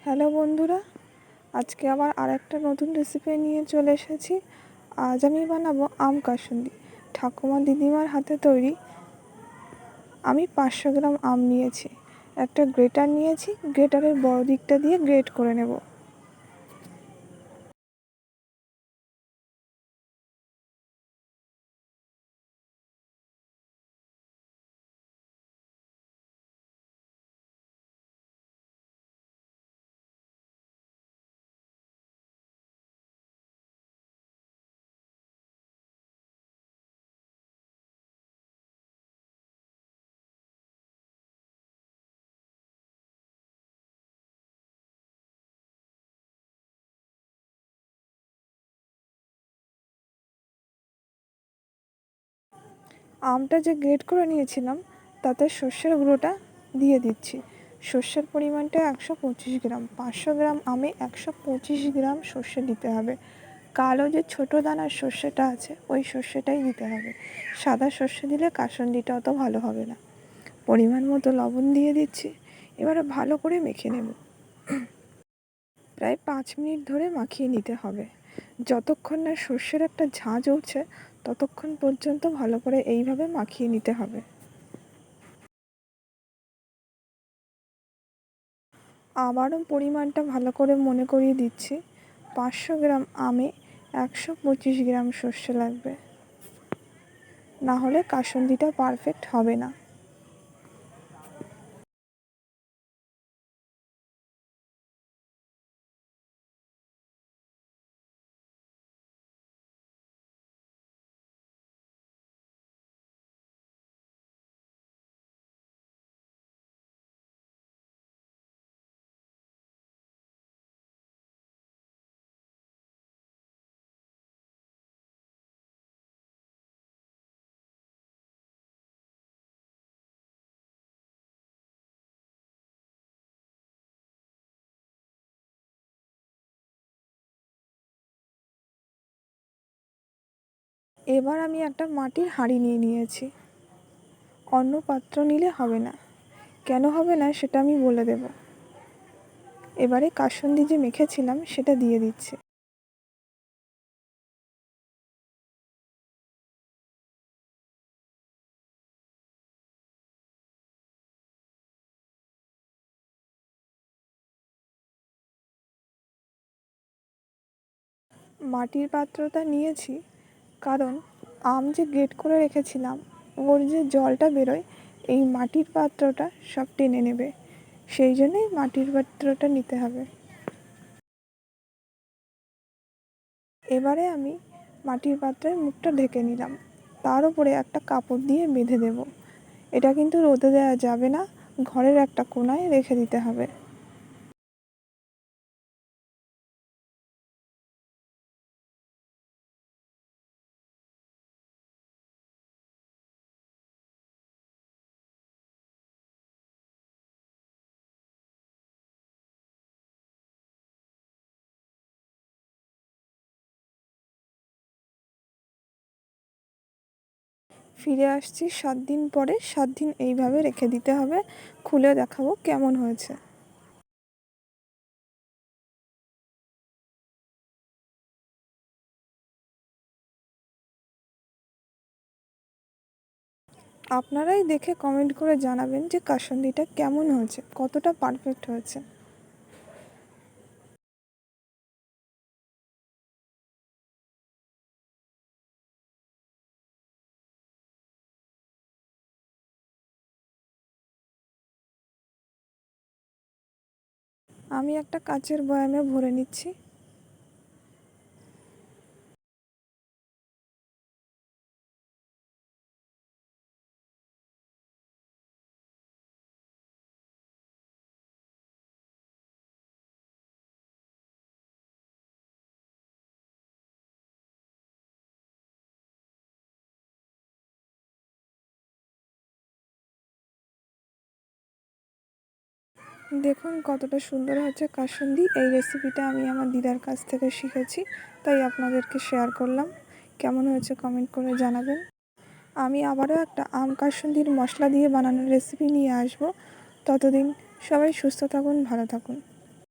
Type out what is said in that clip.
Hello বন্ধুরা, আজকে আবার আরেকটা নতুন রেসিপি নিয়ে চলে এসেছি। আজ আমি বানাবো আম কাসুন্দি, ঠাকুমা দিদিমার হাতে তৈরি। আমি 500 গ্রাম আম নিয়েছি, একটা গ্রেটার নিয়েছি, গ্রেটারের বড় দিকটা দিয়ে গ্রেট করে নেব। আমটা যে গ্রেট করে নিয়েছিলাম তাতে সর্ষের গুঁড়োটা দিয়ে দিচ্ছি। সর্ষের পরিমাণটা 125 গ্রাম, 500 গ্রাম আমে 125 গ্রাম সর্ষে দিতে হবে। কালো যে ছোটো দানার সর্ষেটা আছে ওই সর্ষেটাই দিতে হবে, সাদা সর্ষে দিলে কাসুন্দিটা অত ভালো হবে না। পরিমাণ মতো লবণ দিয়ে দিচ্ছি। এবারে ভালো করে মেখে নেব। প্রায় 5 মিনিট ধরে মাখিয়ে নিতে হবে। যতক্ষণ না সর্ষের একটা ঝাঁঝ উঠছে ততক্ষণ পর্যন্ত ভালো করে এইভাবে মাখিয়ে নিতে হবে। আবারও পরিমাণটা ভালো করে মনে করিয়ে দিচ্ছি। 500 গ্রাম আমে 125 গ্রাম সর্ষে লাগবে, না হলে কাসুন্দিটা পারফেক্ট হবে না। এবার আমি একটা মাটির হাঁড়ি নিয়ে নিয়েছি। অন্য পাত্র নিলে হবে না। কেন হবে না সেটা আমি বলে দেব। এবারে কাসুন্দি যে মেখেছিলাম সেটা দিয়ে দিচ্ছি। মাটির পাত্রটা নিয়েছি কারণ আম যে গ্রেট করে রেখেছিলাম ওর যে জলটা বেরোয় এই মাটির পাত্রটা সব টেনে নেবে, সেই জন্যই মাটির পাত্রটা নিতে হবে। এবারে আমি মাটির পাত্রের মুখটা ঢেকে নিলাম, তার উপরে একটা কাপড় দিয়ে বেঁধে দেব। এটা কিন্তু রোদে দেওয়া যাবে না, ঘরের একটা কোণায় রেখে দিতে হবে। ফিরে আসছি 7 দিন পরে। 7 দিন এইভাবে রেখে দিতে হবে। খুলে দেখাবো কেমন হয়েছে। আপনারাই দেখে কমেন্ট করে জানাবেন যে কাসুন্দিটা কেমন হয়েছে, কতটা পারফেক্ট হয়েছে। আমি একটা কাচের বয়ামে ভরে নিচ্ছি। দেখুন কতটা সুন্দর হচ্ছে কাসুন্দি। এই রেসিপিটা আমি আমার দিদার কাছ থেকে শিখেছি, তাই আপনাদেরকে শেয়ার করলাম। কেমন হয়েছে কমেন্ট করে জানাবেন। আমি আবারও একটা আম কাসুন্দির মশলা দিয়ে বানানোর রেসিপি নিয়ে আসবো। ততদিন সবাই সুস্থ থাকুন, ভালো থাকুন।